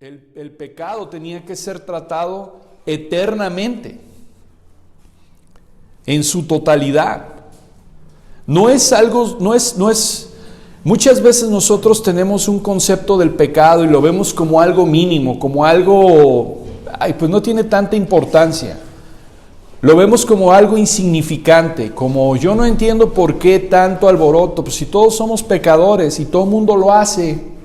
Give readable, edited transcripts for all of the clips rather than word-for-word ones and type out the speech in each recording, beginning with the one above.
El pecado tenía que ser tratado eternamente, en su totalidad. No es algo, no es. Muchas veces nosotros tenemos un concepto del pecado y lo vemos como algo mínimo, como algo, pues no tiene tanta importancia. Lo vemos como algo insignificante, como yo no entiendo por qué tanto alboroto, pues si todos somos pecadores y todo el mundo lo hace.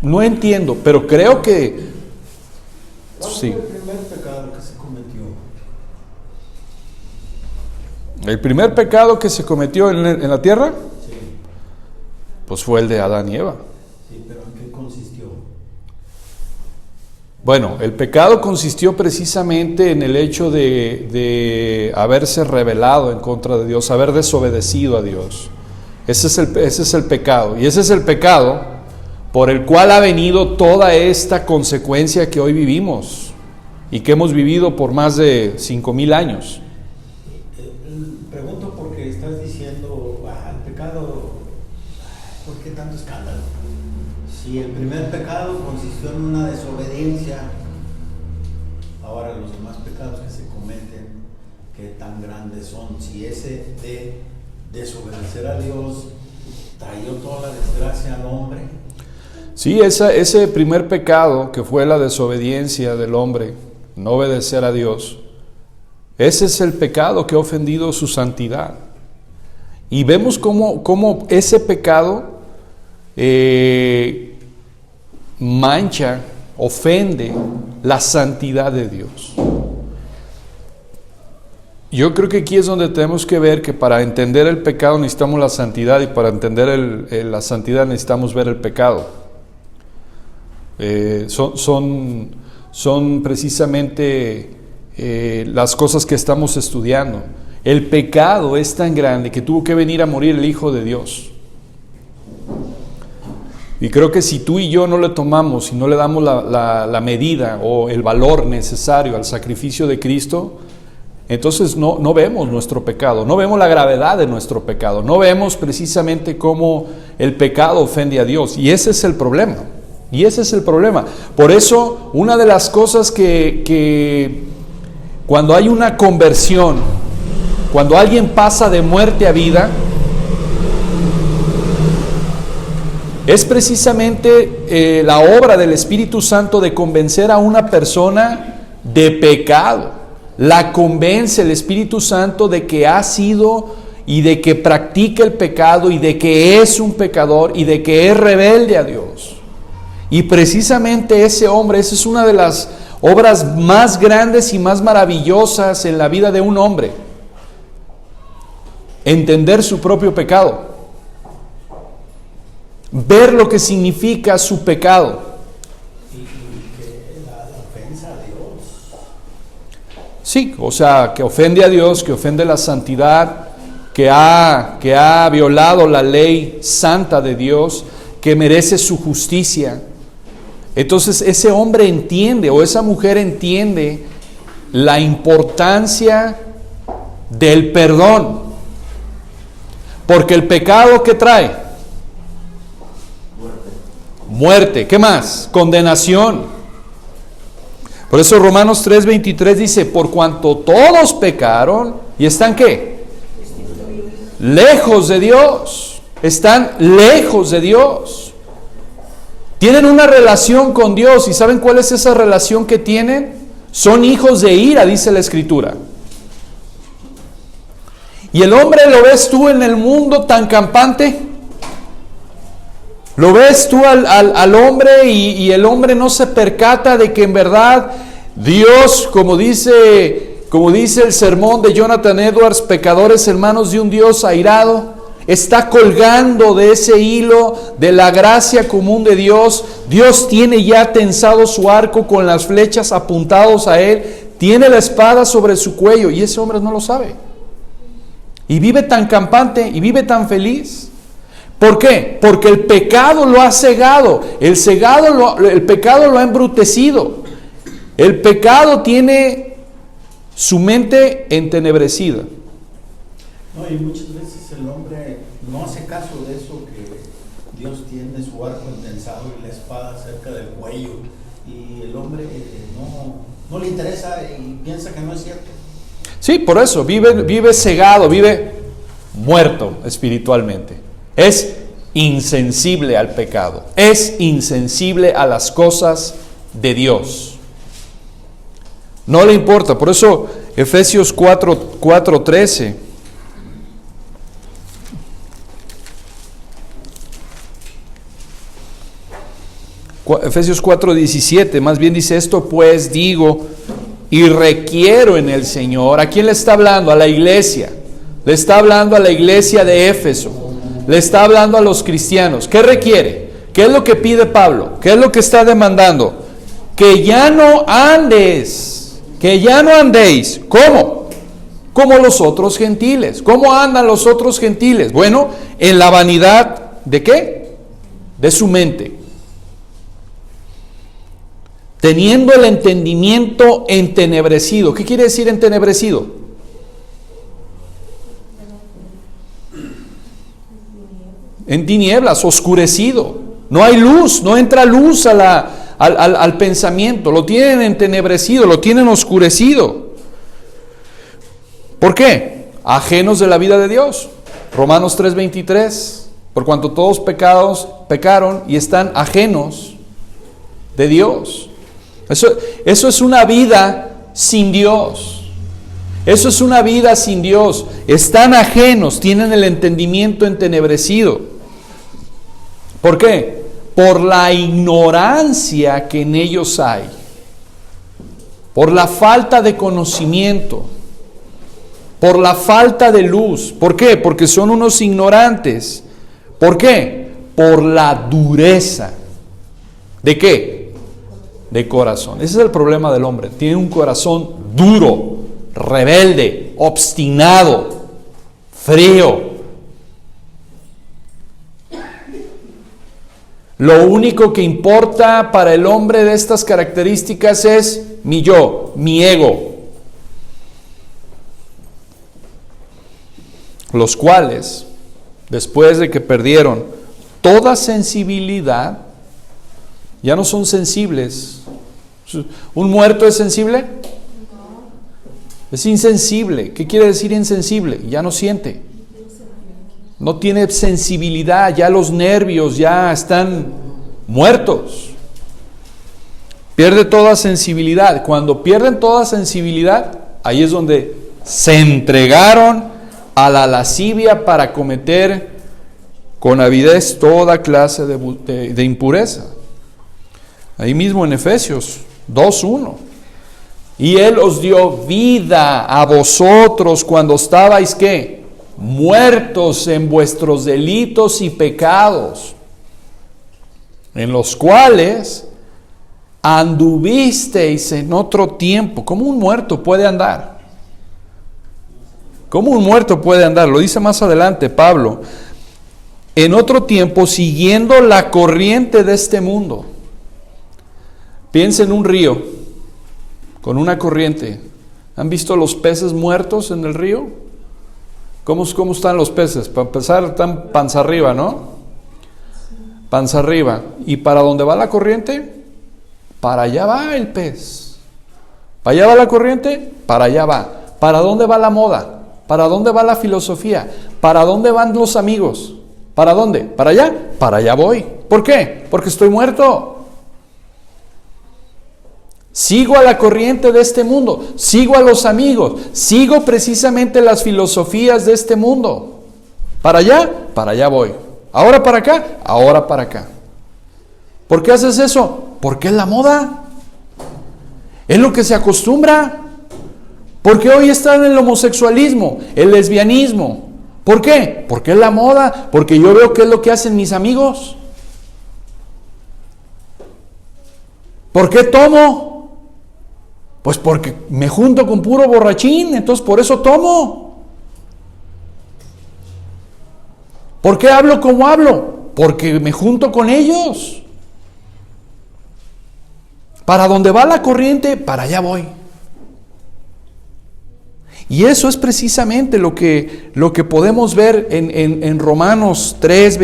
No entiendo, pero creo que sí. ¿Cuál fue el primer pecado que se cometió? El primer pecado que se cometió en la tierra, Sí. pues fue el de Adán y Eva. Sí, pero ¿en qué consistió? Bueno, el pecado consistió precisamente en el hecho de haberse rebelado en contra de Dios, haber desobedecido a Dios. Ese es el pecado. Y ese es el pecado por el cual ha venido toda esta consecuencia que hoy vivimos y que hemos vivido por más de 5,000 años. Pregunto porque estás diciendo, el pecado, ¿por qué tanto escándalo? Si el primer pecado consistió en una desobediencia, ahora los demás pecados que se cometen, ¿qué tan grandes son? Si ese de desobedecer a Dios trayó toda la desgracia al hombre. Sí, ese primer pecado que fue la desobediencia del hombre, no obedecer a Dios, ese es el pecado que ha ofendido su santidad. Y vemos cómo ese pecado mancha, ofende la santidad de Dios. Yo creo que aquí es donde tenemos que ver que para entender el pecado necesitamos la santidad, y para entender la santidad necesitamos ver el pecado. Son precisamente las cosas que estamos estudiando. El pecado es tan grande que tuvo que venir a morir el Hijo de Dios. Y creo que si tú y yo no le tomamos y no le damos la medida o el valor necesario al sacrificio de Cristo, entonces no vemos nuestro pecado, no vemos la gravedad de nuestro pecado, no vemos precisamente cómo el pecado ofende a Dios. Y ese es el problema. Por eso, una de las cosas que cuando hay una conversión, cuando alguien pasa de muerte a vida, es precisamente la obra del Espíritu Santo de convencer a una persona de pecado. La convence el Espíritu Santo de que ha sido y de que practica el pecado y de que es un pecador y de que es rebelde a Dios. Y precisamente ese hombre, esa es una de las obras más grandes y más maravillosas en la vida de un hombre. Entender su propio pecado. Ver lo que significa su pecado. Y que la ofensa a Dios. Sí, o sea, que ofende a Dios, que ofende la santidad, que ha violado la ley santa de Dios, que merece su justicia. Entonces ese hombre entiende, o esa mujer entiende, la importancia del perdón. Porque el pecado, ¿qué trae? Muerte. ¿Qué más? Condenación. Por eso Romanos 3:23 dice, por cuanto todos pecaron, ¿y están qué? Lejos de Dios. Están lejos de Dios. Tienen una relación con Dios, ¿y saben cuál es esa relación que tienen? Son hijos de ira, dice la Escritura. ¿Y el hombre lo ves tú en el mundo tan campante? ¿Lo ves tú al hombre y el hombre no se percata de que en verdad Dios, como dice el sermón de Jonathan Edwards, pecadores en manos de un Dios airado, está colgando de ese hilo de la gracia común de Dios? Dios tiene ya tensado su arco con las flechas apuntados a él, tiene la espada sobre su cuello, y ese hombre no lo sabe. Y vive tan campante y vive tan feliz. ¿Por qué? Porque el pecado lo ha cegado, el pecado lo ha embrutecido. El pecado tiene su mente entenebrecida. No, y muchas veces el hombre no hace caso de eso Dios tiene su arco endensado y la espada cerca del cuello, y el hombre no le interesa y piensa que no es cierto. Sí, por eso, vive cegado, vive muerto espiritualmente. Es insensible al pecado, es insensible a las cosas de Dios. No le importa, por eso Efesios 4:13. Efesios 4:17, más bien dice: esto pues digo y requiero en el Señor. ¿A quién le está hablando? A la iglesia. Le está hablando a la iglesia de Éfeso. Le está hablando a los cristianos. ¿Qué requiere? ¿Qué es lo que pide Pablo? ¿Qué es lo que está demandando? Que ya no andes, que ya no andéis. ¿Cómo? Como los otros gentiles. ¿Cómo andan los otros gentiles? Bueno, en la vanidad ¿de qué? De su mente. Teniendo el entendimiento entenebrecido. ¿Qué quiere decir entenebrecido? En tinieblas, oscurecido. No hay luz, no entra luz al pensamiento. Lo tienen entenebrecido, lo tienen oscurecido. ¿Por qué? Ajenos de la vida de Dios. Romanos 3:23. Por cuanto todos pecaron y están ajenos de Dios. Eso es una vida sin Dios. Eso es una vida sin Dios. Están ajenos, tienen el entendimiento entenebrecido. ¿Por qué? Por la ignorancia que en ellos hay. Por la falta de conocimiento. Por la falta de luz. ¿Por qué? Porque son unos ignorantes. ¿Por qué? Por la dureza. ¿De qué? De corazón. Ese es el problema del hombre. Tiene un corazón duro, rebelde, obstinado, frío. Lo único que importa para el hombre de estas características es mi yo, mi ego. Los cuales, después de que perdieron toda sensibilidad, ya no son sensibles. ¿Un muerto es sensible? Es insensible. ¿Qué quiere decir insensible? Ya no siente. No tiene sensibilidad, ya los nervios ya están muertos. Pierde toda sensibilidad. Cuando pierden toda sensibilidad, ahí es donde se entregaron a la lascivia para cometer con avidez toda clase de impureza. Ahí mismo en Efesios 2:1. Y Él os dio vida a vosotros cuando estabais, ¿qué? Muertos en vuestros delitos y pecados, en los cuales anduvisteis en otro tiempo. ¿Cómo un muerto puede andar? ¿Cómo un muerto puede andar? Lo dice más adelante Pablo. En otro tiempo, siguiendo la corriente de este mundo. Piensa en un río con una corriente. ¿Han visto los peces muertos en el río? ¿Cómo están los peces? Para empezar, están panza arriba, ¿no? Panza arriba. ¿Y para dónde va la corriente? Para allá va el pez. ¿Para allá va la corriente? Para allá va. ¿Para dónde va la moda? ¿Para dónde va la filosofía? ¿Para dónde van los amigos? ¿Para dónde? ¿Para allá? Para allá voy. ¿Por qué? Porque estoy muerto. Sigo a la corriente de este mundo, sigo a los amigos, sigo precisamente las filosofías de este mundo. ¿Para allá voy. ¿Ahora para acá? Ahora para acá. ¿Por qué haces eso? Porque es la moda. Es lo que se acostumbra. Porque hoy están el homosexualismo, el lesbianismo. ¿Por qué? Porque es la moda, porque yo veo qué es lo que hacen mis amigos. ¿Por qué tomo? Pues porque me junto con puro borrachín, entonces por eso tomo. ¿Por qué hablo como hablo? Porque me junto con ellos. Para donde va la corriente, para allá voy. Y eso es precisamente lo que podemos ver en Romanos 3,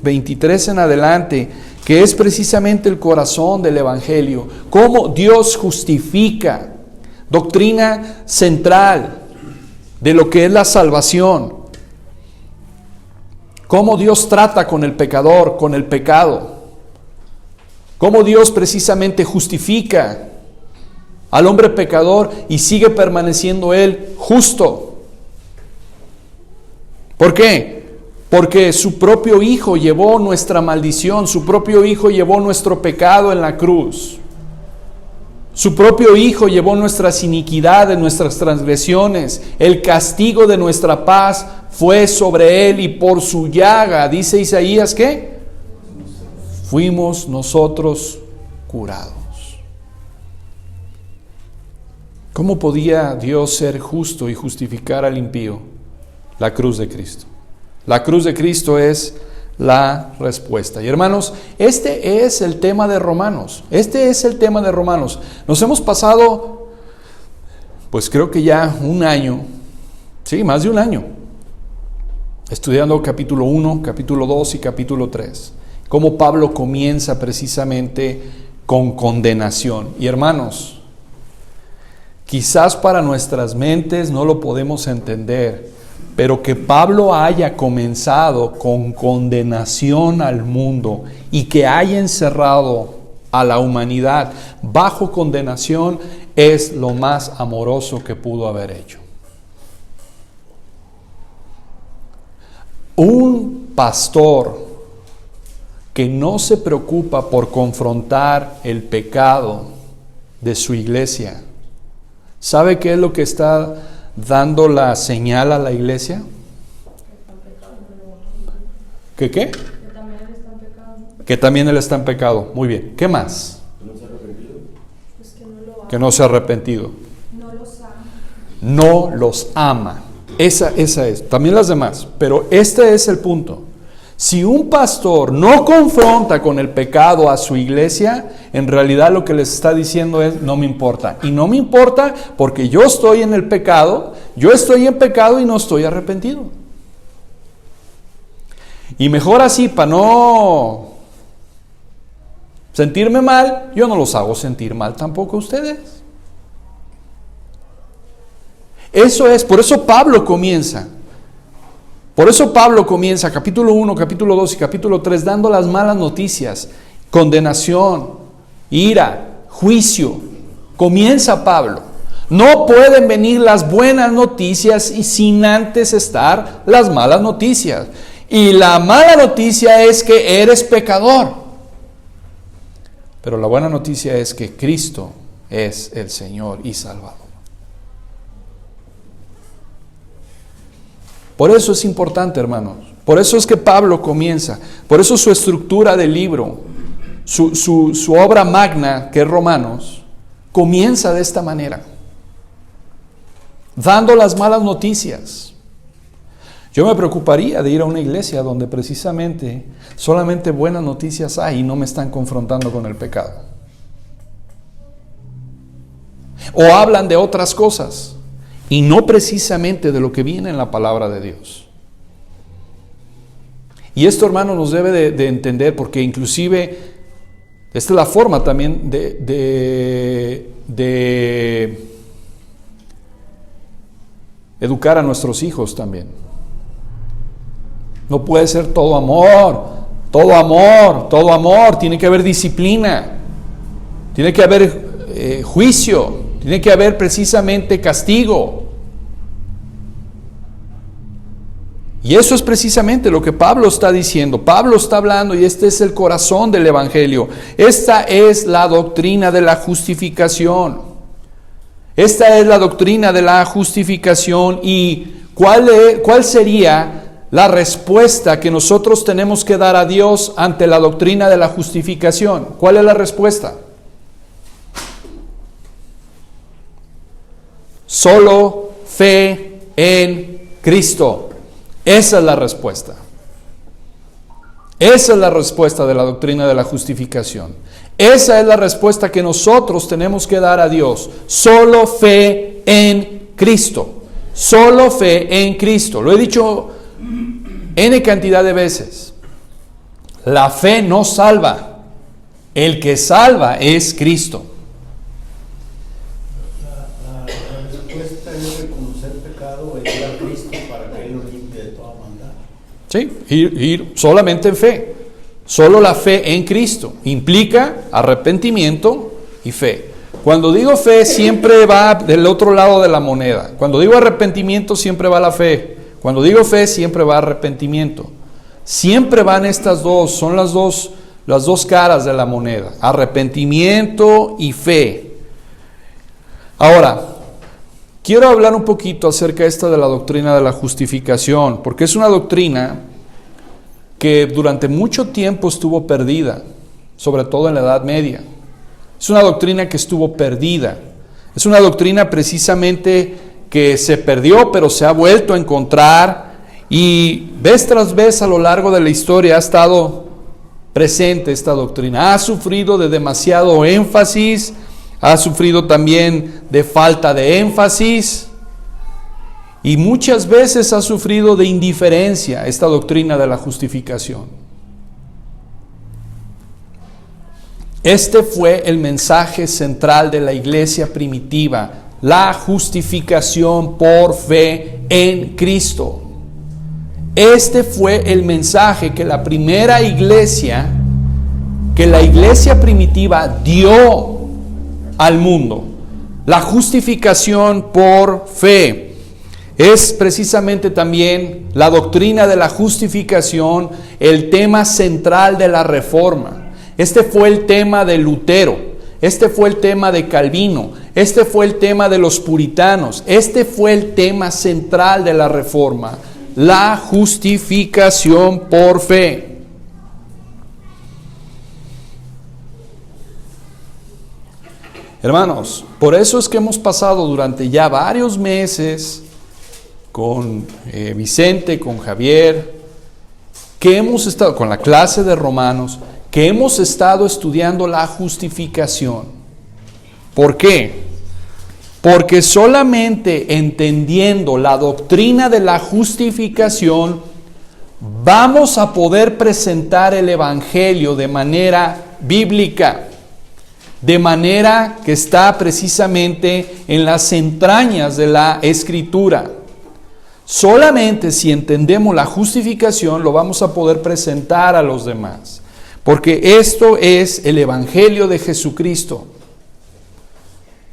23 en adelante, que es precisamente el corazón del Evangelio. Cómo Dios justifica, doctrina central de lo que es la salvación. Cómo Dios trata con el pecador, con el pecado. Cómo Dios precisamente justifica al hombre pecador y sigue permaneciendo Él justo. ¿Por qué? Porque su propio Hijo llevó nuestra maldición, su propio Hijo llevó nuestro pecado en la cruz. Su propio Hijo llevó nuestras iniquidades, nuestras transgresiones. El castigo de nuestra paz fue sobre Él y por su llaga, dice Isaías, ¿qué? Fuimos nosotros curados. ¿Cómo podía Dios ser justo y justificar al impío? La cruz de Cristo. La cruz de Cristo es la respuesta. Y hermanos, este es el tema de Romanos. Este es el tema de Romanos. Nos hemos pasado, pues creo que ya un año, sí, más de un año, estudiando capítulo 1, capítulo 2 y capítulo 3. Cómo Pablo comienza precisamente con condenación. Y hermanos, quizás para nuestras mentes no lo podemos entender, pero que Pablo haya comenzado con condenación al mundo y que haya encerrado a la humanidad bajo condenación es lo más amoroso que pudo haber hecho. Un pastor que no se preocupa por confrontar el pecado de su iglesia, ¿sabe qué es lo que está dando la señal a la iglesia? ¿Qué qué? Que también él está en pecado. Muy bien. ¿Qué más? Que no se ha arrepentido. No los ama. Esa es. También las demás. Pero este es el punto. Si un pastor no confronta con el pecado a su iglesia, en realidad lo que les está diciendo es, no me importa. Y no me importa porque yo estoy en el pecado, yo estoy en pecado y no estoy arrepentido. Y mejor así, para no sentirme mal, yo no los hago sentir mal tampoco a ustedes. Eso es, por eso Pablo comienza. Por eso Pablo comienza capítulo 1, capítulo 2 y capítulo 3 dando las malas noticias, condenación, ira, juicio. Comienza Pablo. No pueden venir las buenas noticias y sin antes estar las malas noticias. Y la mala noticia es que eres pecador. Pero la buena noticia es que Cristo es el Señor y Salvador. Por eso es importante, hermanos. Por eso es que Pablo comienza. Por eso su estructura del libro, su obra magna, que es Romanos, comienza de esta manera. Dando las malas noticias. Yo me preocuparía de ir a una iglesia donde precisamente solamente buenas noticias hay y no me están confrontando con el pecado. O hablan de otras cosas. Y no precisamente de lo que viene en la palabra de Dios. Y esto, hermano, nos debe de entender, porque inclusive esta es la forma también de educar a nuestros hijos también. No puede ser todo amor, todo amor, todo amor. Tiene que haber disciplina, tiene que haber juicio, tiene que haber precisamente castigo. Y eso es precisamente lo que Pablo está diciendo. Pablo está hablando y este es el corazón del Evangelio. Esta es la doctrina de la justificación. Esta es la doctrina de la justificación. ¿Y cuál sería la respuesta que nosotros tenemos que dar a Dios ante la doctrina de la justificación? ¿Cuál es la respuesta? Solo fe en Cristo. Esa es la respuesta. Esa es la respuesta de la doctrina de la justificación. Esa es la respuesta que nosotros tenemos que dar a Dios. Solo fe en Cristo. Solo fe en Cristo. Lo he dicho N cantidad de veces. La fe no salva. El que salva es Cristo. La respuesta es reconocer pecado e ir a Cristo para que Él lo limpie de toda maldad. Sí, ir solamente en fe. Solo la fe en Cristo implica arrepentimiento y fe. Cuando digo fe, siempre va del otro lado de la moneda. Cuando digo arrepentimiento, siempre va la fe. Cuando digo fe, siempre va arrepentimiento. Siempre van estas dos, son las dos caras de la moneda. Arrepentimiento y fe. Ahora, quiero hablar un poquito acerca de la doctrina de la justificación, porque es una doctrina que durante mucho tiempo estuvo perdida, sobre todo en la Edad Media. Es una doctrina que estuvo perdida. Es una doctrina precisamente que se perdió, pero se ha vuelto a encontrar y vez tras vez a lo largo de la historia ha estado presente esta doctrina. Ha sufrido de demasiado énfasis, ha sufrido también de falta de énfasis y muchas veces ha sufrido de indiferencia esta doctrina de la justificación. Este fue el mensaje central de la iglesia primitiva, la justificación por fe en Cristo. Este fue el mensaje que la primera iglesia, que la iglesia primitiva dio al mundo. La justificación por fe. Es precisamente también la doctrina de la justificación el tema central de la Reforma. Este fue el tema de Lutero, este fue el tema de Calvino, este fue el tema de los puritanos, este fue el tema central de la Reforma, la justificación por fe. Hermanos, por eso es que hemos pasado durante ya varios meses con Vicente, con Javier, que hemos estado con la clase de Romanos, que hemos estado estudiando la justificación. ¿Por qué? Porque solamente entendiendo la doctrina de la justificación vamos a poder presentar el Evangelio de manera bíblica, de manera que está precisamente en las entrañas de la Escritura. Solamente si entendemos la justificación lo vamos a poder presentar a los demás. Porque esto es el Evangelio de Jesucristo.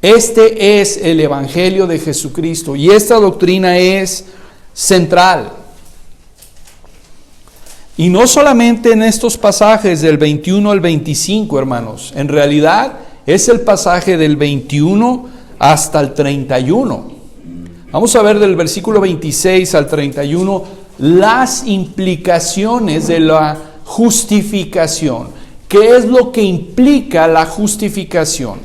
Este es el Evangelio de Jesucristo. Y esta doctrina es central. Y no solamente en estos pasajes del 21 al 25, hermanos. En realidad es el pasaje del 21 hasta el 31. Vamos a ver del versículo 26 al 31 las implicaciones de la justificación. ¿Qué es lo que implica la justificación?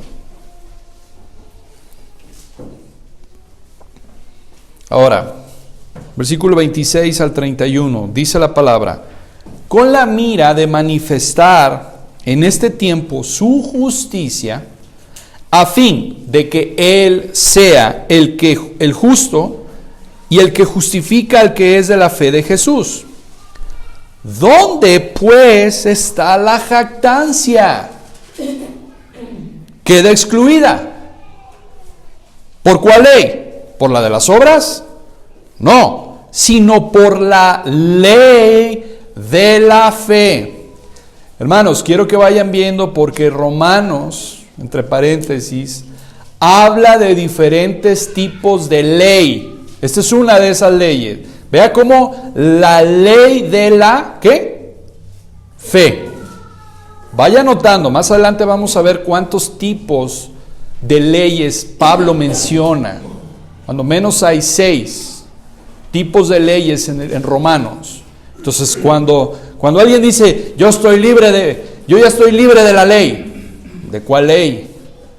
Ahora, versículo 26 al 31, dice la palabra: con la mira de manifestar en este tiempo su justicia, a fin de que Él sea el justo y el que justifica al que es de la fe de Jesús. ¿Dónde pues está la jactancia? Queda excluida. ¿Por cuál ley? ¿Por la de las obras? No, sino por la ley de la fe. Hermanos, quiero que vayan viendo porque Romanos, entre paréntesis, habla de diferentes tipos de ley. Esta es una de esas leyes. Vea cómo la ley de la, ¿qué? Fe. Vaya notando, más adelante vamos a ver cuántos tipos de leyes Pablo menciona. Cuando menos hay 6 tipos de leyes en Romanos. Entonces cuando alguien dice, yo ya estoy libre de la ley, ¿de cuál ley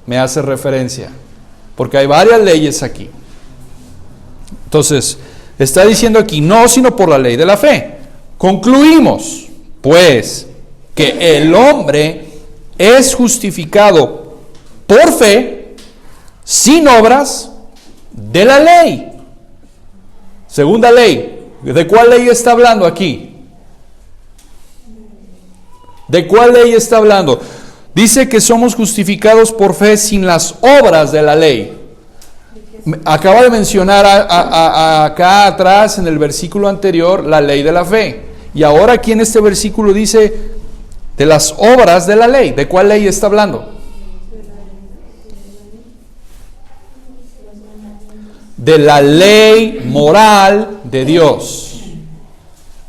me hace referencia? Porque hay varias leyes aquí. Entonces, está diciendo aquí, no, sino por la ley de la fe. Concluimos, pues, que el hombre es justificado por fe, sin obras de la ley. Segunda ley. ¿De cuál ley está hablando aquí? ¿De cuál ley está hablando? Dice que somos justificados por fe sin las obras de la ley. Acaba de mencionar acá atrás en el versículo anterior la ley de la fe. Y ahora aquí en este versículo dice de las obras de la ley. ¿De cuál ley está hablando? De la ley moral de Dios.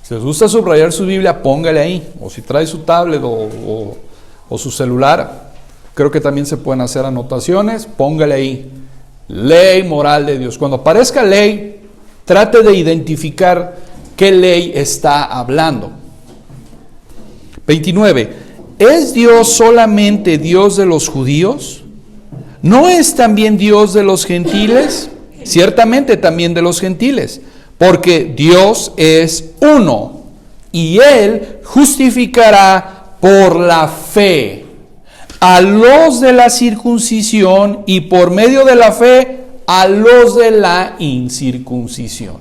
Si les gusta subrayar su Biblia, póngale ahí. O si trae su tablet o su celular, creo que también se pueden hacer anotaciones, póngale ahí. Ley moral de Dios. Cuando aparezca ley, trate de identificar qué ley está hablando. 29. ¿Es Dios solamente Dios de los judíos? ¿No es también Dios de los gentiles? Ciertamente también de los gentiles, porque Dios es uno y Él justificará por la fe a los de la circuncisión y por medio de la fe a los de la incircuncisión.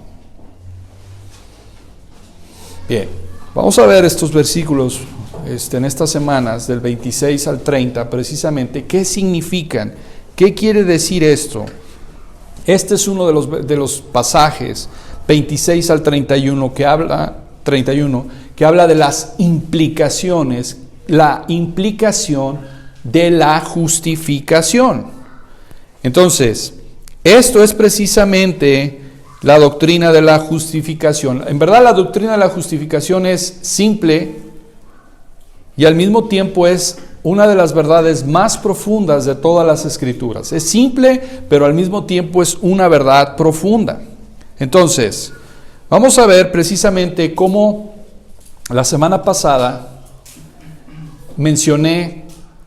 Bien, vamos a ver estos versículos en estas semanas del 26 al 30 precisamente. ¿Qué significan? ¿Qué quiere decir esto? Este es uno de los pasajes 26 al 31 que habla de las implicaciones, la implicación de la justificación. Entonces, esto es precisamente la doctrina de la justificación. En verdad, la doctrina de la justificación es simple y al mismo tiempo es una de las verdades más profundas de todas las Escrituras. Es simple, pero al mismo tiempo es una verdad profunda. Entonces, vamos a ver precisamente cómo la semana pasada mencioné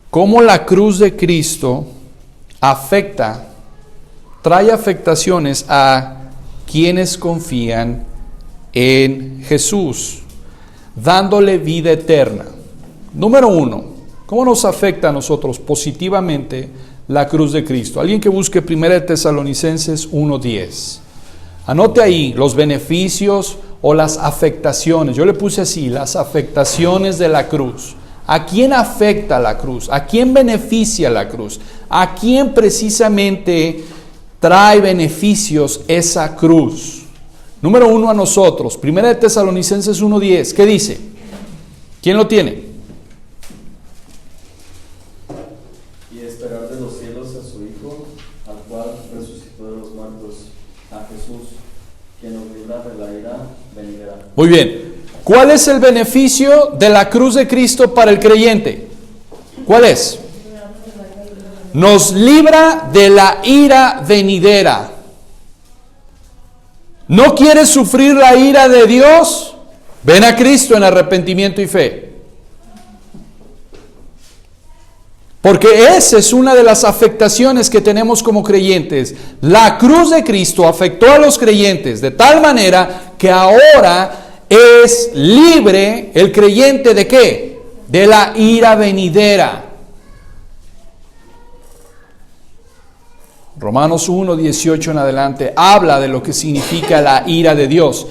cómo la cruz de Cristo trae afectaciones a quienes confían en Jesús, dándole vida eterna. Número 1. ¿Cómo nos afecta a nosotros positivamente la cruz de Cristo? Alguien que busque 1 Tesalonicenses 1:10. Anote ahí los beneficios o las afectaciones. Yo le puse así, las afectaciones de la cruz. ¿A quién afecta la cruz? ¿A quién beneficia la cruz? ¿A quién precisamente trae beneficios esa cruz? Número 1, a nosotros. 1 Tesalonicenses 1:10. ¿Qué dice? ¿Quién lo tiene? Muy bien. ¿Cuál es el beneficio de la cruz de Cristo para el creyente? ¿Cuál es? Nos libra de la ira venidera. ¿No quieres sufrir la ira de Dios? Ven a Cristo en arrepentimiento y fe. Porque esa es una de las afectaciones que tenemos como creyentes. La cruz de Cristo afectó a los creyentes de tal manera que ahora es libre el creyente ¿de qué? De la ira venidera. Romanos 1:18 en adelante habla de lo que significa la ira de Dios.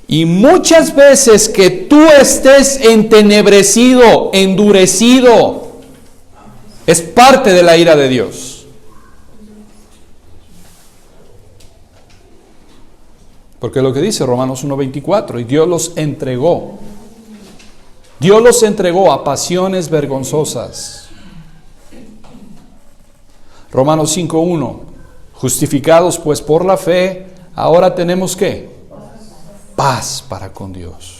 Y muchas veces que tú estés entenebrecido, endurecido, es parte de la ira de Dios. Porque lo que dice Romanos 1:24, y Dios los entregó. Dios los entregó a pasiones vergonzosas. Romanos 5:1, justificados pues por la fe, ahora tenemos ¿qué? Paz para con Dios.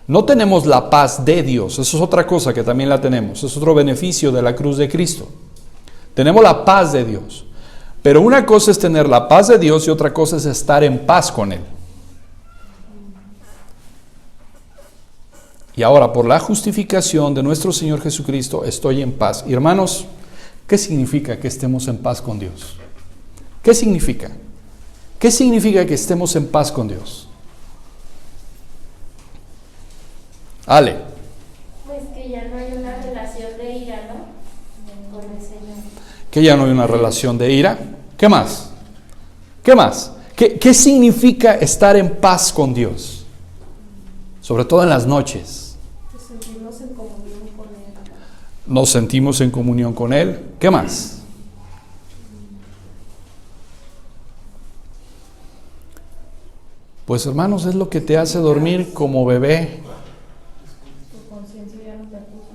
No tenemos la paz de Dios, eso es otra cosa que también la tenemos, es otro beneficio de la cruz de Cristo. Tenemos la paz de Dios. Pero una cosa es tener la paz de Dios y otra cosa es estar en paz con Él. Y ahora, por la justificación de nuestro Señor Jesucristo, estoy en paz. Y hermanos, ¿qué significa que estemos en paz con Dios? ¿Qué significa? ¿Qué significa que estemos en paz con Dios? Ale. Pues que ya no hay una relación de ira, ¿no? Con el Señor. Que ya no hay una relación de ira. ¿Qué más? ¿Qué más? ¿Qué significa estar en paz con Dios? Sobre todo en las noches. Nos sentimos en comunión con Él. Nos sentimos en comunión con Él. ¿Qué más? Pues hermanos, es lo que te hace dormir como bebé. Tu conciencia ya no te acusa.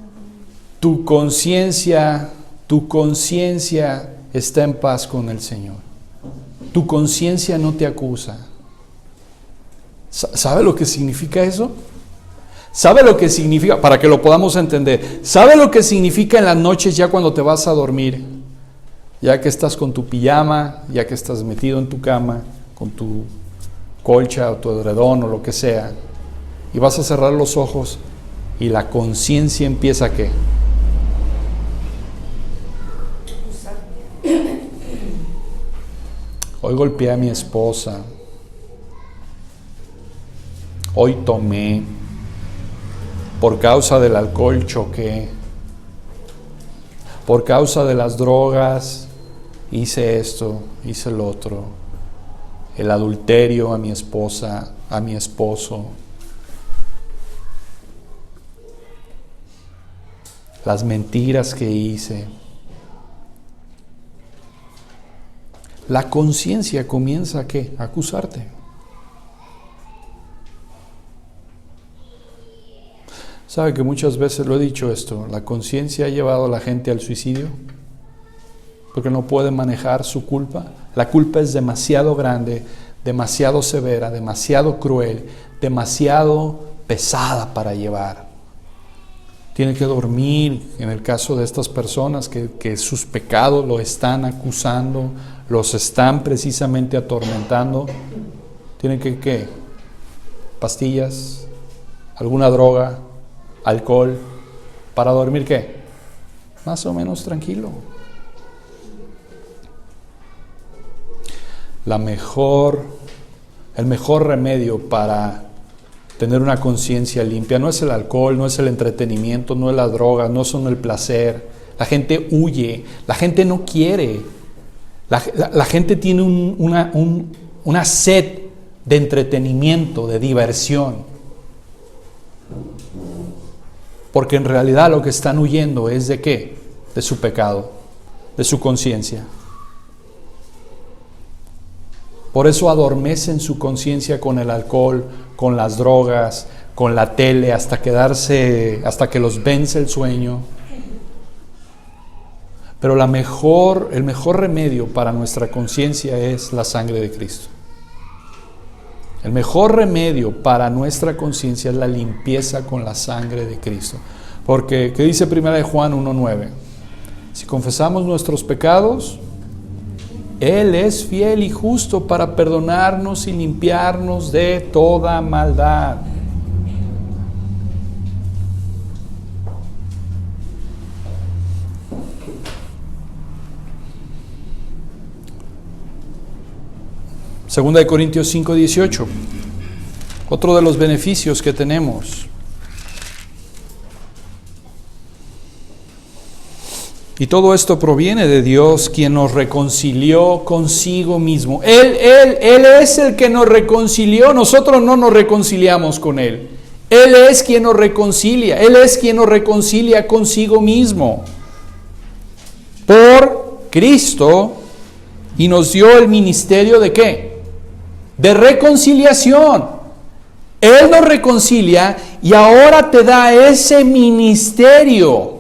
Tu conciencia está en paz con el Señor. Tu conciencia no te acusa. ¿Sabe lo que significa eso? ¿Sabe lo que significa? Para que lo podamos entender. ¿Sabe lo que significa en las noches ya cuando te vas a dormir? Ya que estás con tu pijama, ya que estás metido en tu cama, con tu colcha o tu edredón o lo que sea, y vas a cerrar los ojos y la conciencia empieza ¿a qué? Hoy golpeé a mi esposa, hoy tomé, por causa del alcohol choqué, por causa de las drogas hice esto, hice lo otro. El adulterio a mi esposa, a mi esposo. Las mentiras que hice. La conciencia comienza ¿a qué? A acusarte. ¿Sabe que muchas veces lo he dicho esto? La conciencia ha llevado a la gente al suicidio porque no puede manejar su culpa. La culpa es demasiado grande, demasiado severa, demasiado cruel, demasiado pesada para llevar. Tiene que dormir, en el caso de estas personas que sus pecados lo están acusando, los están precisamente atormentando. Tienen que, ¿qué? Pastillas, alguna droga, alcohol, para dormir, ¿qué? Más o menos tranquilo. El mejor remedio para tener una conciencia limpia no es el alcohol, no es el entretenimiento, no es la droga, no son el placer. La gente huye, la gente no quiere. La gente tiene una sed de entretenimiento, de diversión. Porque en realidad lo que están huyendo es ¿de qué? De su pecado, de su conciencia. Por eso adormecen su conciencia con el alcohol, con las drogas, con la tele, hasta que los vence el sueño. Pero el mejor remedio para nuestra conciencia es la sangre de Cristo. El mejor remedio para nuestra conciencia es la limpieza con la sangre de Cristo. Porque, ¿qué dice 1 Juan 1:9? Si confesamos nuestros pecados, Él es fiel y justo para perdonarnos y limpiarnos de toda maldad. Segunda de Corintios 5:18. Otro de los beneficios que tenemos. Y todo esto proviene de Dios, quien nos reconcilió consigo mismo. Él es el que nos reconcilió. Nosotros no nos reconciliamos con Él. Él es quien nos reconcilia. Él es quien nos reconcilia consigo mismo. Por Cristo. Y nos dio el ministerio ¿de qué? De reconciliación. Él nos reconcilia y ahora te da ese ministerio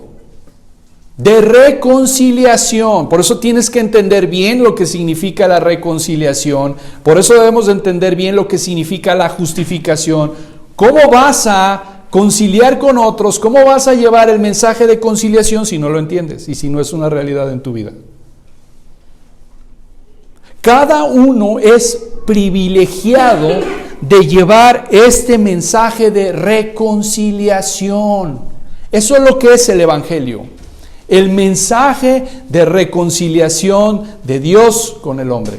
de reconciliación. Por eso tienes que entender bien lo que significa la reconciliación. Por eso debemos de entender bien lo que significa la justificación. ¿Cómo vas a conciliar con otros? ¿Cómo vas a llevar el mensaje de conciliación si no lo entiendes y si no es una realidad en tu vida? Cada uno es privilegiado de llevar este mensaje de reconciliación. Eso es lo que es el Evangelio. El mensaje de reconciliación de Dios con el hombre.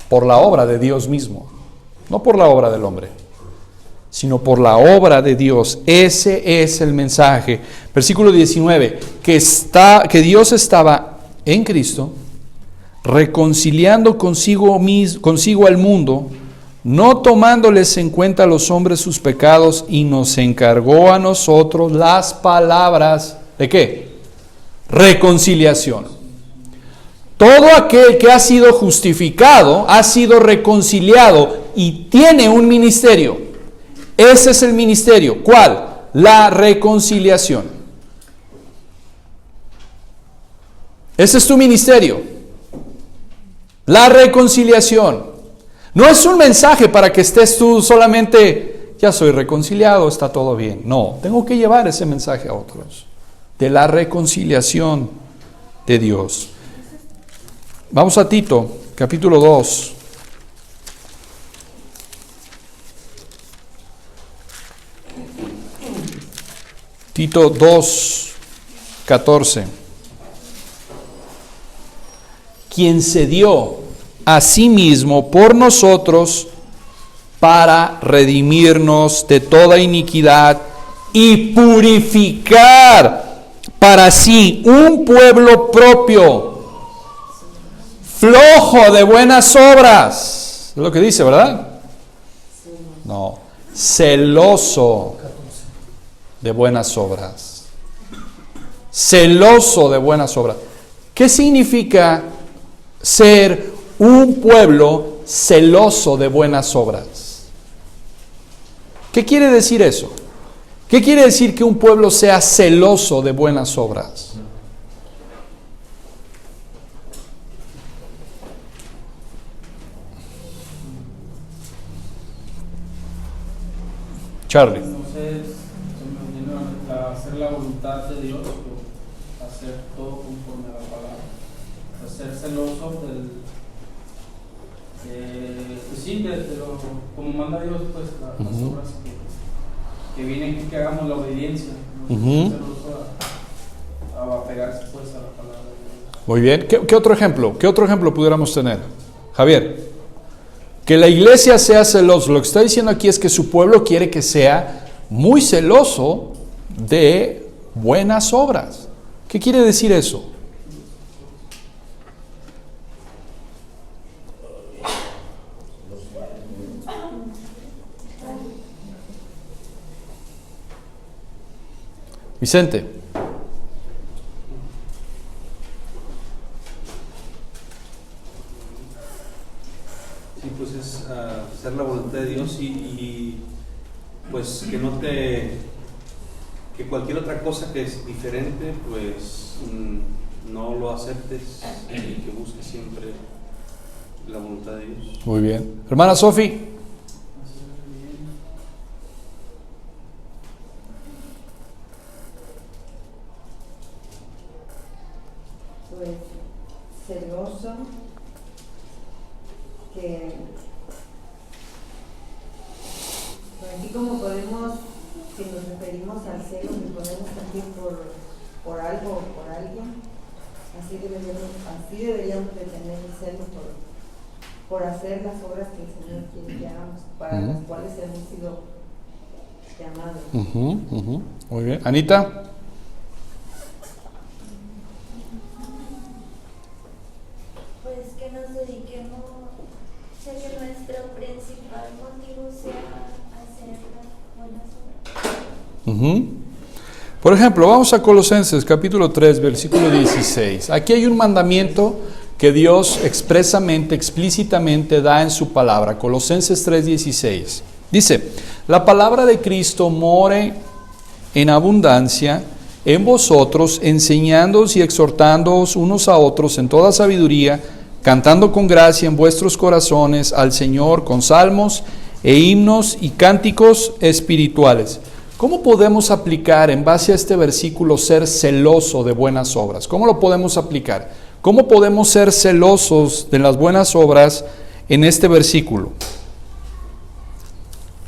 Por la obra de Dios mismo. No por la obra del hombre, sino por la obra de Dios. Ese es el mensaje. Versículo 19. Que Dios estaba en Cristo reconciliando consigo al mundo, no tomándoles en cuenta a los hombres sus pecados, y nos encargó a nosotros las palabras, ¿de qué? Reconciliación. Todo aquel que ha sido justificado, ha sido reconciliado y tiene un ministerio. Ese es el ministerio. ¿Cuál? La reconciliación. Ese es tu ministerio. La reconciliación. No es un mensaje para que estés tú solamente, ya soy reconciliado, está todo bien. No, tengo que llevar ese mensaje a otros. De la reconciliación de Dios. Vamos a Tito, capítulo 2. Tito 2, 14. Quien se dio a sí mismo por nosotros para redimirnos de toda iniquidad y purificar para sí un pueblo propio, flojo de buenas obras. Es lo que dice, ¿verdad? No, celoso de buenas obras. Celoso de buenas obras. ¿Qué significa ser un pueblo celoso de buenas obras? ¿Qué quiere decir eso? ¿Qué quiere decir que un pueblo sea celoso de buenas obras? Charlie. Entonces, me imagino hacer la voluntad de Dios o hacer todo conforme a la palabra. O sea, ser celoso pues sí, de lo, como manda Dios, pues las obras que vienen, que hagamos la obediencia. ¿No? Ser celoso a apegarse pues a la palabra de Dios. Muy bien. ¿Qué otro ejemplo? ¿Qué otro ejemplo pudiéramos tener? Javier. Que la iglesia sea celosa. Lo que está diciendo aquí es que su pueblo quiere que sea muy celoso de buenas obras. ¿Qué quiere decir eso? Vicente. Sí, pues es hacer la voluntad de Dios y pues que cualquier otra cosa que es diferente, pues no lo aceptes y que busques siempre la voluntad de Dios. Muy bien. Hermana Sofi. Pues celoso, que pues así como podemos, si nos referimos al celo, que podemos sentir por algo o por alguien, así deberíamos de tener el celo por hacer las obras que el Señor quiere que hagamos, para las cuales hemos sido llamados. Muy bien. Anita. Pues que nos dediquemos, o sea, que nuestro principal motivo sea hacer las buenas obras. Por ejemplo, vamos a Colosenses capítulo 3, versículo 16. Aquí hay un mandamiento que Dios expresamente, explícitamente da en su palabra. Colosenses 3, 16. Dice: la palabra de Cristo more en abundancia en vosotros, enseñándoos y exhortándoos unos a otros en toda sabiduría, cantando con gracia en vuestros corazones al Señor con salmos e himnos y cánticos espirituales. ¿Cómo podemos aplicar en base a este versículo ser celoso de buenas obras? ¿Cómo lo podemos aplicar? ¿Cómo podemos ser celosos de las buenas obras en este versículo?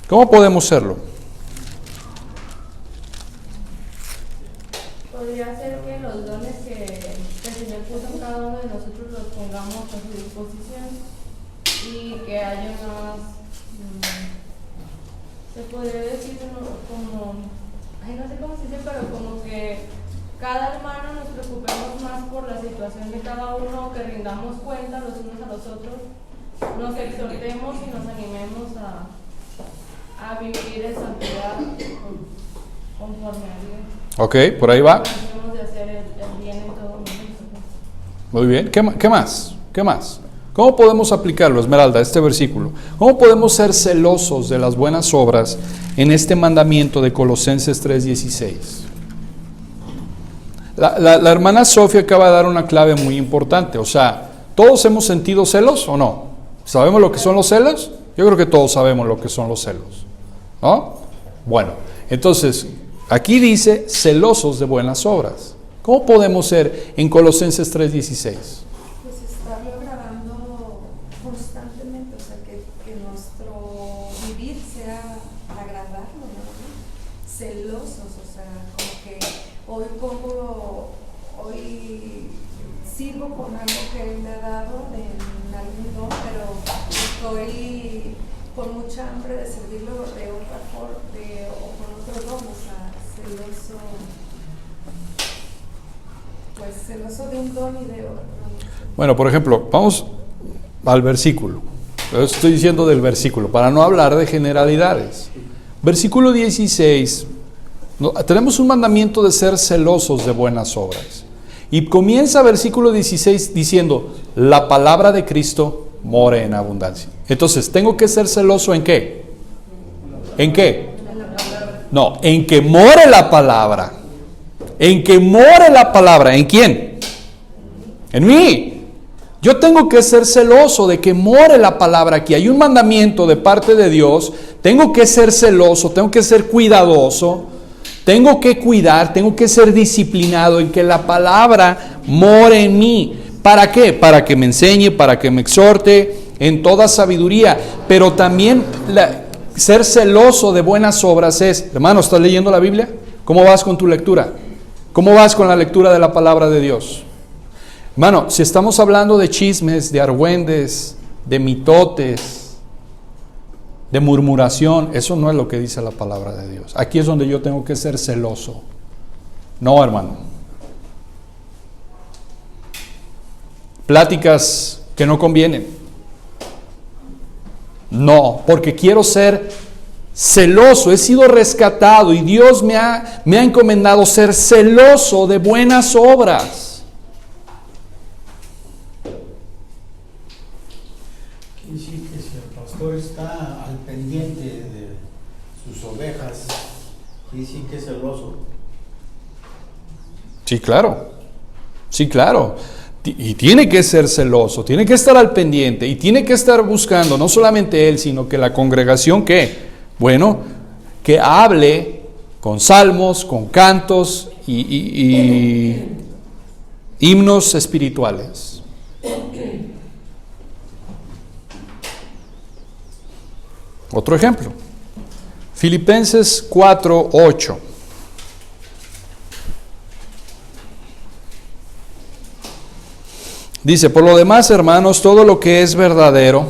¿Cómo podemos serlo? Podría ser que los dones que el Señor puso en cada uno de nosotros los pongamos a su disposición y que haya más, se podría decir como, no sé cómo se dice, pero como que cada hermano nos preocupemos más por la situación de cada uno, que rindamos cuenta los unos a los otros, nos exhortemos y nos animemos a vivir en santidad conforme a Dios. Ok, por ahí va. Debemos de hacer el bien en todo momento. Muy bien. ¿Qué más? ¿Qué más? ¿Cómo podemos aplicarlo, Esmeralda, este versículo? ¿Cómo podemos ser celosos de las buenas obras en este mandamiento de Colosenses 3:16? La hermana Sofía acaba de dar una clave muy importante. O sea, ¿todos hemos sentido celos o no? ¿Sabemos lo que son los celos? Yo creo que todos sabemos lo que son los celos, ¿no? Bueno, entonces, aquí dice celosos de buenas obras. ¿Cómo podemos ser en Colosenses 3:16? Pues estarlo agradando constantemente, o sea, que nuestro vivir sea agradarlo, ¿no? Celosos, o sea, como que hoy sirvo con algo que Él me ha dado en algún don, pero estoy con mucha hambre de servirlo de otra forma, o con otro don, o sea, celoso de un don y de otro. Bueno, por ejemplo, vamos al versículo. Yo estoy diciendo del versículo, para no hablar de generalidades. Versículo 16, tenemos un mandamiento de ser celosos de buenas obras. Y comienza versículo 16 diciendo, la palabra de Cristo more en abundancia. Entonces, ¿tengo que ser celoso en qué? ¿En qué? No, en que more la palabra. En que more la palabra. ¿En quién? En mí. Yo tengo que ser celoso de que more la palabra aquí. Hay un mandamiento de parte de Dios. Tengo que ser celoso, tengo que ser cuidadoso, tengo que cuidar, tengo que ser disciplinado en que la palabra more en mí. ¿Para qué? Para que me enseñe, para que me exhorte en toda sabiduría. Pero también ser celoso de buenas obras es, hermano, ¿estás leyendo la Biblia? ¿Cómo vas con tu lectura? ¿Cómo vas con la lectura de la palabra de Dios? Hermano, si estamos hablando de chismes, de argüendes, de mitotes, de murmuración, eso no es lo que dice la palabra de Dios. Aquí es donde yo tengo que ser celoso. No, hermano. Pláticas que no convienen. No, porque quiero ser celoso, he sido rescatado y Dios me ha encomendado ser celoso de buenas obras. Quiere decir que si el pastor está al pendiente de sus ovejas, quiere decir que es celoso. Sí, claro. Sí, claro. Y tiene que ser celoso, tiene que estar al pendiente y tiene que estar buscando, no solamente él, sino que la congregación, ¿qué? Bueno, que hable con salmos, con cantos y himnos espirituales. Otro ejemplo, Filipenses 4:8. Dice, por lo demás, hermanos, todo lo que es verdadero,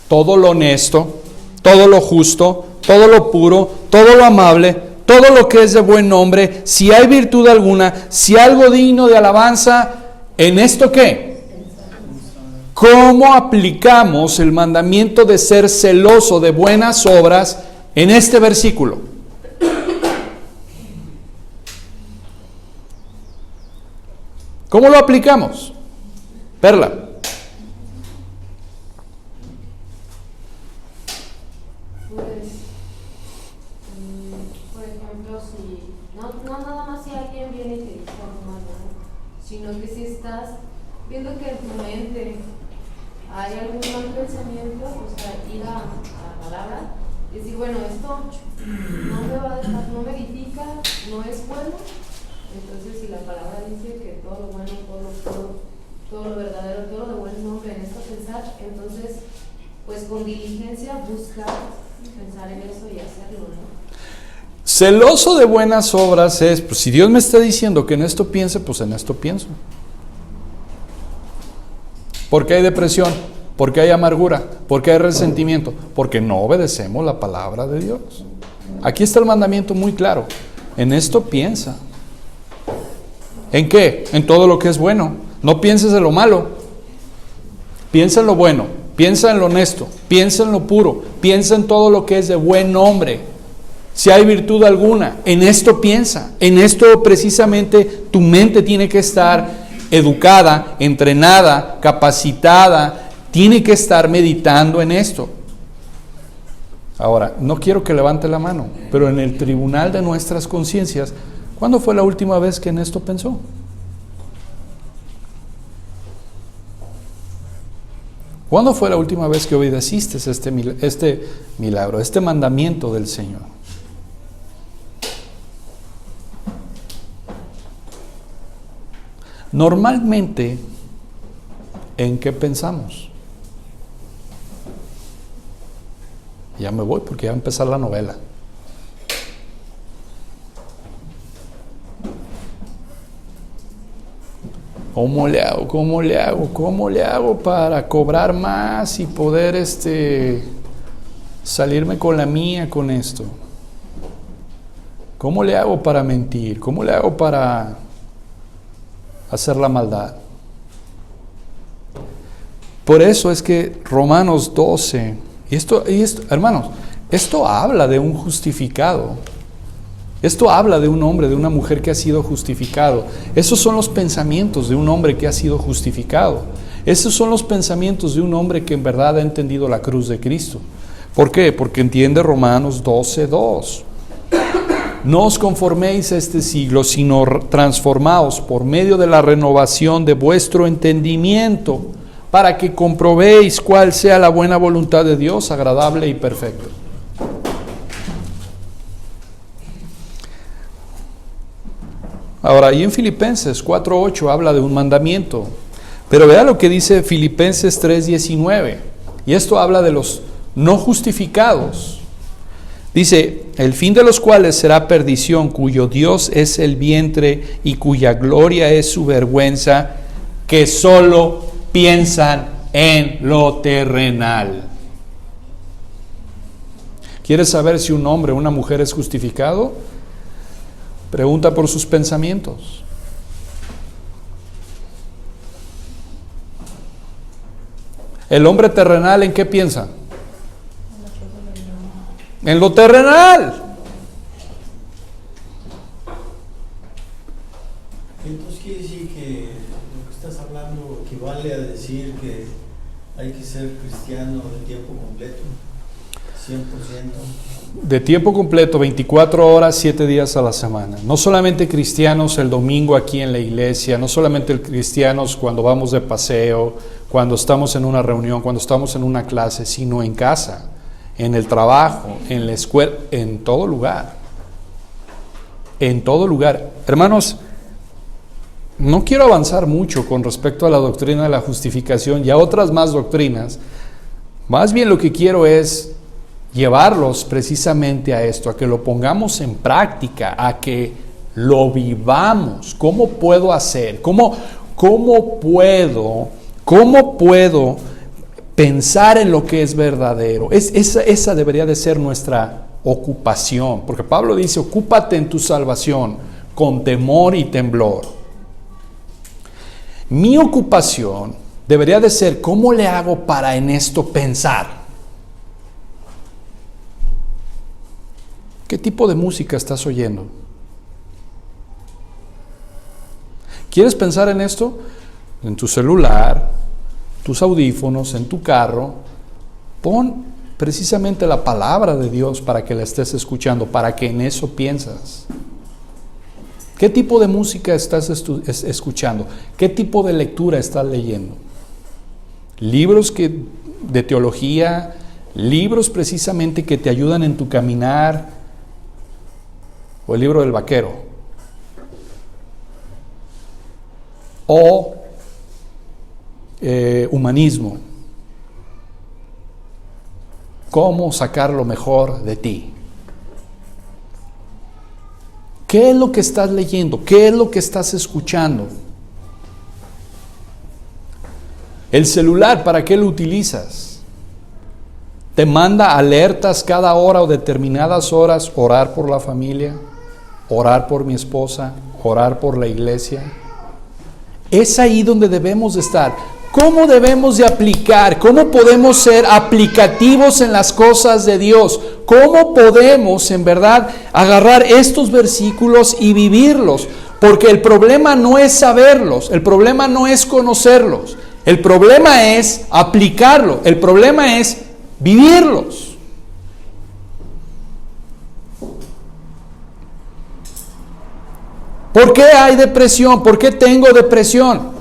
todo lo honesto, todo lo justo, todo lo puro, todo lo amable, todo lo que es de buen nombre, si hay virtud alguna, si algo digno de alabanza, ¿en esto qué? ¿Cómo aplicamos el mandamiento de ser celoso de buenas obras en este versículo? ¿Cómo lo aplicamos? Perla. Pues, por ejemplo, si no nada más si alguien viene y te informa, ¿no? Sino que si estás viendo que en tu mente hay algún mal pensamiento, o sea, ir a la palabra y decir, bueno, esto no me va a dejar, no me edifica, no es bueno. Entonces, si la palabra dice que todo lo bueno, todo lo verdadero, todo lo de buen nombre en esto pensar, entonces pues con diligencia buscar pensar en eso y hacerlo, ¿no? Celoso de buenas obras es, pues si Dios me está diciendo que en esto piense, pues en esto pienso. ¿Por qué hay depresión? ¿Por qué hay amargura? ¿Por qué hay resentimiento? Porque no obedecemos la palabra de Dios. Aquí está el mandamiento muy claro. En esto piensa. ¿En qué? En todo lo que es bueno. No pienses en lo malo. Piensa en lo bueno, piensa en lo honesto, piensa en lo puro, piensa en todo lo que es de buen nombre. Si hay virtud alguna, en esto piensa. En esto precisamente tu mente tiene que estar educada, entrenada, capacitada. Tiene que estar meditando en esto. Ahora, no quiero que levante la mano, pero en el tribunal de nuestras conciencias, ¿cuándo fue la última vez que en esto pensó? ¿Cuándo fue la última vez que obedeciste este milagro, este mandamiento del Señor? Normalmente, ¿en qué pensamos? Ya me voy porque ya va a empezar la novela. ¿Cómo le hago? ¿Cómo le hago? ¿Cómo le hago para cobrar más y poder salirme con la mía con esto? ¿Cómo le hago para mentir? ¿Cómo le hago para hacer la maldad? Por eso es que Romanos 12, y esto, hermanos, esto habla de un justificado. Esto habla de un hombre, de una mujer que ha sido justificado. Esos son los pensamientos de un hombre que ha sido justificado. Esos son los pensamientos de un hombre que en verdad ha entendido la cruz de Cristo. ¿Por qué? Porque entiende Romanos 12:2. No os conforméis a este siglo, sino transformaos por medio de la renovación de vuestro entendimiento, para que comprobéis cuál sea la buena voluntad de Dios, agradable y perfecta. Ahora, y en Filipenses 4:8 habla de un mandamiento, pero vea lo que dice Filipenses 3:19, y esto habla de los no justificados. Dice, el fin de los cuales será perdición, cuyo Dios es el vientre y cuya gloria es su vergüenza, que solo piensan en lo terrenal. ¿Quieres saber si un hombre o una mujer es justificado? Pregunta por sus pensamientos. ¿El hombre terrenal en qué piensa? En lo terrenal. Entonces quiere decir que lo que estás hablando equivale a decir que hay que ser cristiano de tiempo completo, 100%. De tiempo completo, 24 horas, 7 días a la semana. No solamente cristianos el domingo aquí en la iglesia, no solamente cristianos cuando vamos de paseo, cuando estamos en una reunión, cuando estamos en una clase, sino en casa, en el trabajo, en la escuela, en todo lugar. En todo lugar. Hermanos, no quiero avanzar mucho con respecto a la doctrina de la justificación y a otras más doctrinas. Más bien lo que quiero es llevarlos precisamente a esto, a que lo pongamos en práctica, a que lo vivamos. ¿Cómo puedo hacer? ¿Cómo puedo pensar en lo que es verdadero? Esa debería de ser nuestra ocupación, porque Pablo dice, ocúpate en tu salvación con temor y temblor. Mi ocupación debería de ser, ¿cómo le hago para en esto pensar? ¿Qué tipo de música estás oyendo? ¿Quieres pensar en esto? En tu celular, tus audífonos, en tu carro. Pon precisamente la palabra de Dios para que la estés escuchando, para que en eso piensas. ¿Qué tipo de música estás escuchando? ¿Qué tipo de lectura estás leyendo? Libros de teología, libros precisamente que te ayudan en tu caminar, o el libro del vaquero, o humanismo, cómo sacar lo mejor de ti. ¿Qué es lo que estás leyendo? ¿Qué es lo que estás escuchando? El celular, ¿para qué lo utilizas? ¿Te manda alertas cada hora o determinadas horas? Orar por la familia, orar por mi esposa, orar por la iglesia. Es ahí donde debemos de estar. ¿Cómo debemos de aplicar? ¿Cómo podemos ser aplicativos en las cosas de Dios? ¿Cómo podemos en verdad agarrar estos versículos y vivirlos? Porque el problema no es saberlos, el problema no es conocerlos, el problema es aplicarlo, el problema es vivirlos. ¿Por qué hay depresión? ¿Por qué tengo depresión?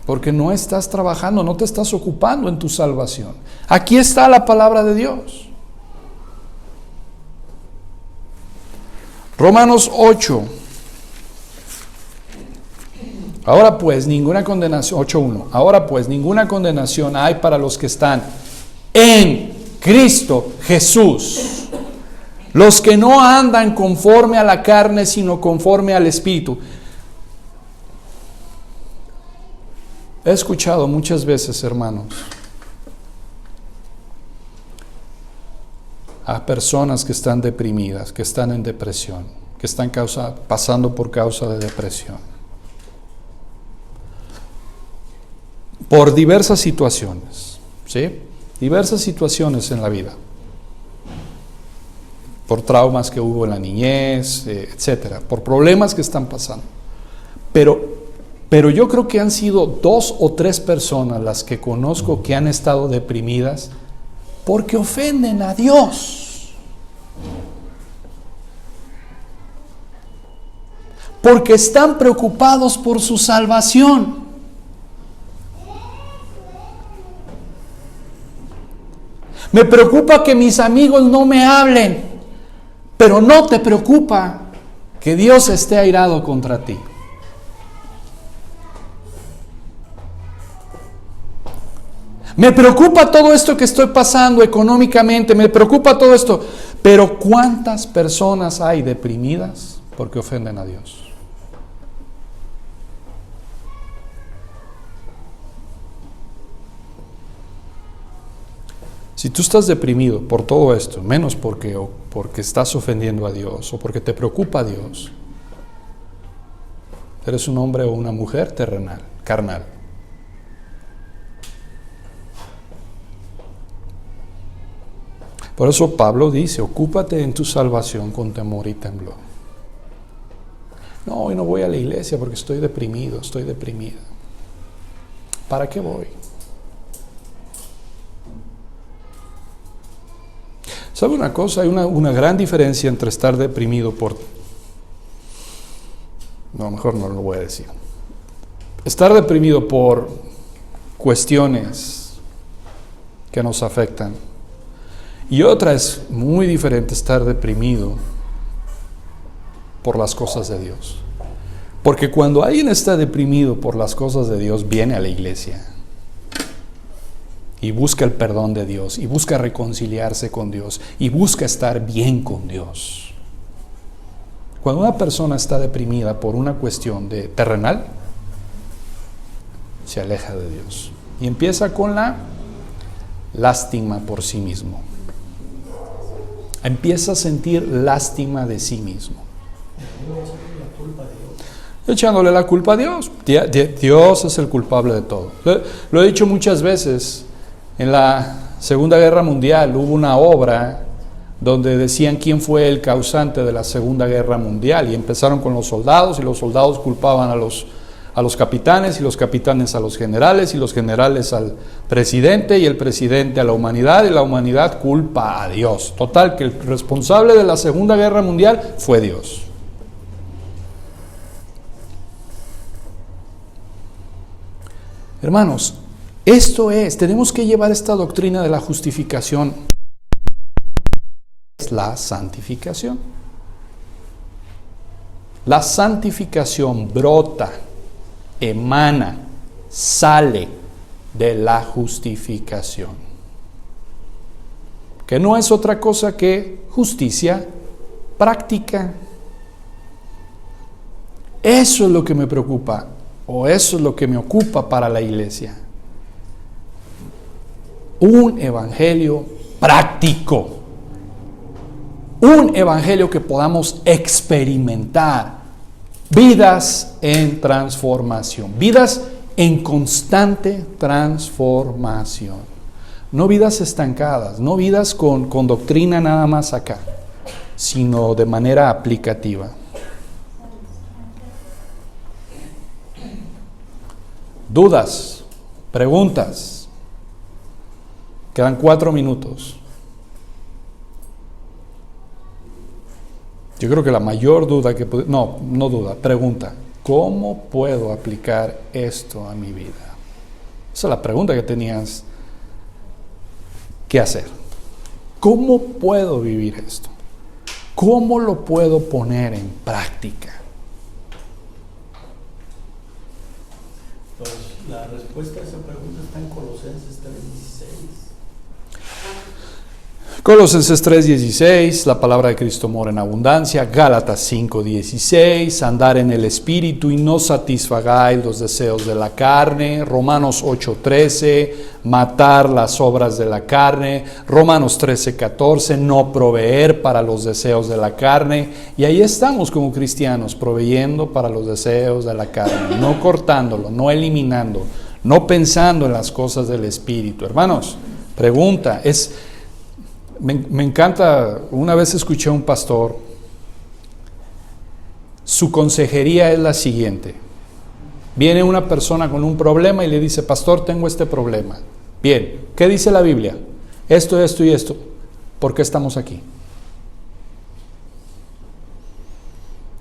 Porque no estás trabajando, no te estás ocupando en tu salvación. Aquí está la palabra de Dios. Romanos 8. Ahora pues ninguna condenación, 8:1. Ahora pues ninguna condenación hay para los que están en Cristo Jesús. Los que no andan conforme a la carne, sino conforme al Espíritu. He escuchado muchas veces, hermanos, a personas que están deprimidas, que están en depresión, que están pasando por causa de depresión. Por diversas situaciones, ¿sí? Diversas situaciones en la vida. Por traumas que hubo en la niñez, etcétera, por problemas que están pasando. Pero yo creo que han sido 2 o 3 personas las que conozco que han estado deprimidas porque ofenden a Dios. Porque están preocupados por su salvación. Me preocupa que mis amigos no me hablen, pero no te preocupa que Dios esté airado contra ti. Me preocupa todo esto que estoy pasando económicamente, me preocupa todo esto, pero ¿cuántas personas hay deprimidas porque ofenden a Dios? Si tú estás deprimido por todo esto, menos porque estás ofendiendo a Dios o porque te preocupa a Dios, eres un hombre o una mujer terrenal, carnal. Por eso Pablo dice, ocúpate en tu salvación con temor y temblor. No, hoy no voy a la iglesia porque estoy deprimido, estoy deprimida. ¿Para qué voy? ¿Sabe una cosa? Hay una gran diferencia entre estar deprimido por... No, mejor no lo voy a decir. Estar deprimido por cuestiones que nos afectan. Y otra es muy diferente estar deprimido por las cosas de Dios. Porque cuando alguien está deprimido por las cosas de Dios, viene a la iglesia y busca el perdón de Dios, y busca reconciliarse con Dios, y busca estar bien con Dios. Cuando una persona está deprimida por una cuestión de terrenal, se aleja de Dios y empieza con la lástima por sí mismo. Empieza a sentir lástima de sí mismo. Echándole la culpa a Dios. Dios es el culpable de todo. Lo he dicho muchas veces. En la Segunda Guerra Mundial hubo una obra donde decían quién fue el causante de la Segunda Guerra Mundial, y empezaron con los soldados, y los soldados culpaban a los capitanes, y los capitanes a los generales, y los generales al presidente, y el presidente a la humanidad, y la humanidad culpa a Dios. Total, que el responsable de la Segunda Guerra Mundial fue Dios. Hermanos, tenemos que llevar esta doctrina de la justificación. Es la santificación. La santificación brota, emana, sale de la justificación, que no es otra cosa que justicia práctica. Eso es lo que me preocupa, o eso es lo que me ocupa para la iglesia. Un evangelio práctico, un evangelio que podamos experimentar Vidas en transformación, vidas en constante transformación. No vidas estancadas, no vidas con doctrina nada más acá, sino de manera aplicativa. Dudas, preguntas. Quedan 4 minutos. Yo creo que la mayor duda que no duda, pregunta, ¿cómo puedo aplicar esto a mi vida? Esa es la pregunta que tenías que hacer. ¿Cómo puedo vivir esto? ¿Cómo lo puedo poner en práctica? Pues la respuesta a esa pregunta está en Colosenses 3:16. Colosenses 3:16, la palabra de Cristo mora en abundancia. Gálatas 5:16, andar en el Espíritu y no satisfagáis los deseos de la carne. Romanos 8:13, matar las obras de la carne. Romanos 13:14, no proveer para los deseos de la carne. Y ahí estamos como cristianos, proveyendo para los deseos de la carne, no cortándolo, no eliminando, no pensando en las cosas del Espíritu. Hermanos, pregunta, me encanta, una vez escuché a un pastor, su consejería es la siguiente: viene una persona con un problema y le dice, pastor, tengo este problema. Bien, ¿qué dice la Biblia? Esto y esto. ¿Por qué estamos aquí?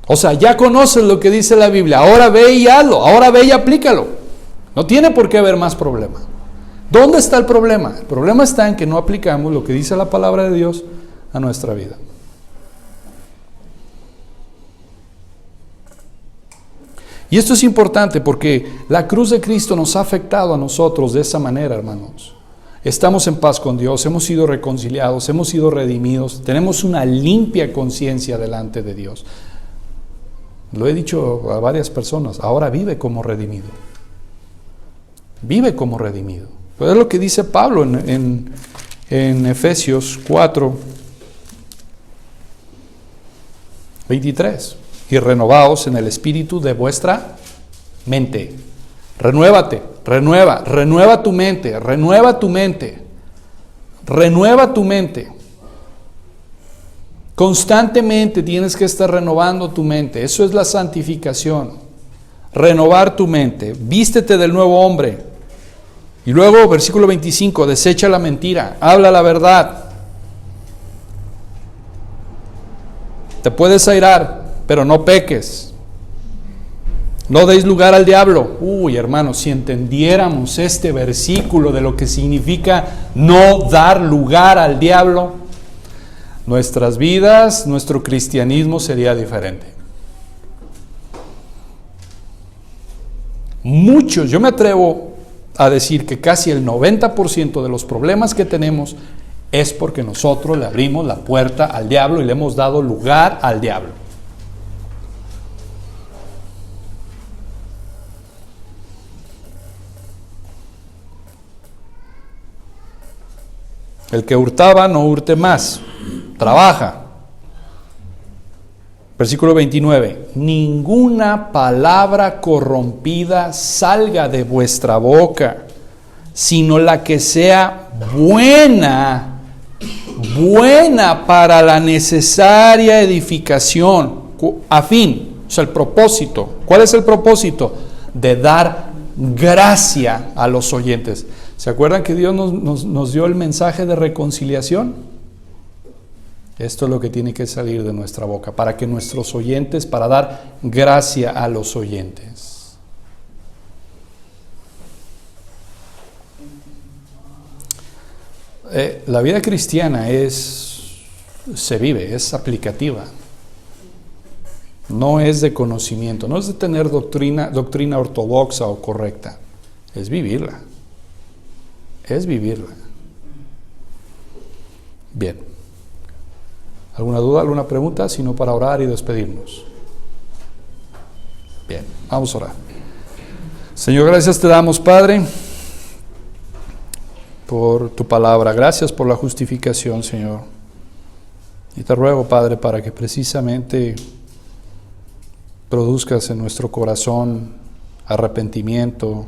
O sea, ya conoces lo que dice la Biblia, ahora ve y hazlo, ahora ve y aplícalo. No tiene por qué haber más problema. ¿Dónde está el problema? El problema está en que no aplicamos lo que dice la palabra de Dios a nuestra vida. Y esto es importante porque la cruz de Cristo nos ha afectado a nosotros de esa manera, hermanos. Estamos en paz con Dios, hemos sido reconciliados, hemos sido redimidos, tenemos una limpia conciencia delante de Dios. Lo he dicho a varias personas, ahora vive como redimido. Vive como redimido. Pues es lo que dice Pablo en Efesios 4:23. Y renovaos en el espíritu de vuestra mente. Renuévate, renueva tu mente, renueva tu mente. Constantemente tienes que estar renovando tu mente. Eso es la santificación. Renovar tu mente. Vístete del nuevo hombre. Y luego, versículo 25, desecha la mentira, habla la verdad. Te puedes airar, pero no peques. No deis lugar al diablo. Uy, hermanos, si entendiéramos este versículo de lo que significa no dar lugar al diablo, nuestras vidas, nuestro cristianismo sería diferente. Muchos, yo me atrevo a decir que casi el 90% de los problemas que tenemos es porque nosotros le abrimos la puerta al diablo y le hemos dado lugar al diablo. El que hurtaba no hurte más, trabaja. Versículo 29, ninguna palabra corrompida salga de vuestra boca, sino la que sea buena para la necesaria edificación, a fin, o sea, el propósito. ¿Cuál es el propósito? De dar gracia a los oyentes. ¿Se acuerdan que Dios nos dio el mensaje de reconciliación? Esto es lo que tiene que salir de nuestra boca, para que nuestros oyentes, para dar gracia a los oyentes. La vida cristiana se vive, es aplicativa. No es de conocimiento, no es de tener doctrina ortodoxa o correcta, es vivirla. Es vivirla. Bien. ¿Alguna duda, alguna pregunta? Si no, para orar y despedirnos. Bien, vamos a orar. Señor, gracias te damos, Padre, por tu palabra. Gracias por la justificación, Señor. Y te ruego, Padre, para que precisamente produzcas en nuestro corazón arrepentimiento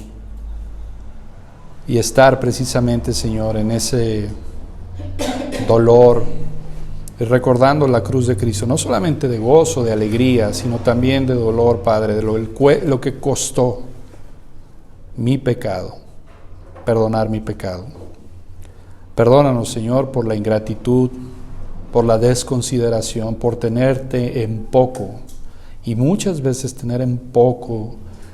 y estar precisamente, Señor, en ese dolor, y recordando la cruz de Cristo, no solamente de gozo, de alegría, sino también de dolor, Padre, de lo que costó mi pecado, perdonar mi pecado. Perdónanos, Señor, por la ingratitud, por la desconsideración, por tenerte en poco, y muchas veces tener en poco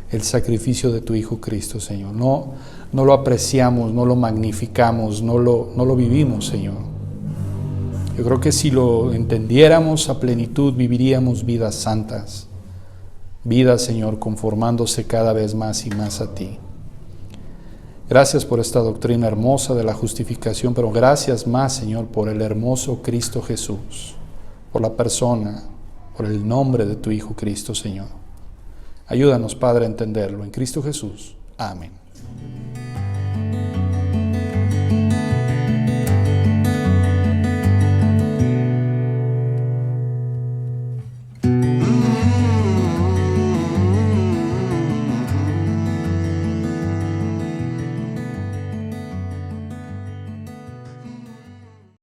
el sacrificio de tu Hijo Cristo, Señor. No lo apreciamos, no lo magnificamos, no lo vivimos, Señor. Yo creo que si lo entendiéramos a plenitud, viviríamos vidas santas, vidas, Señor, conformándose cada vez más y más a ti. Gracias por esta doctrina hermosa de la justificación, pero gracias más, Señor, por el hermoso Cristo Jesús, por la persona, por el nombre de tu Hijo Cristo, Señor. Ayúdanos, Padre, a entenderlo. En Cristo Jesús. Amén.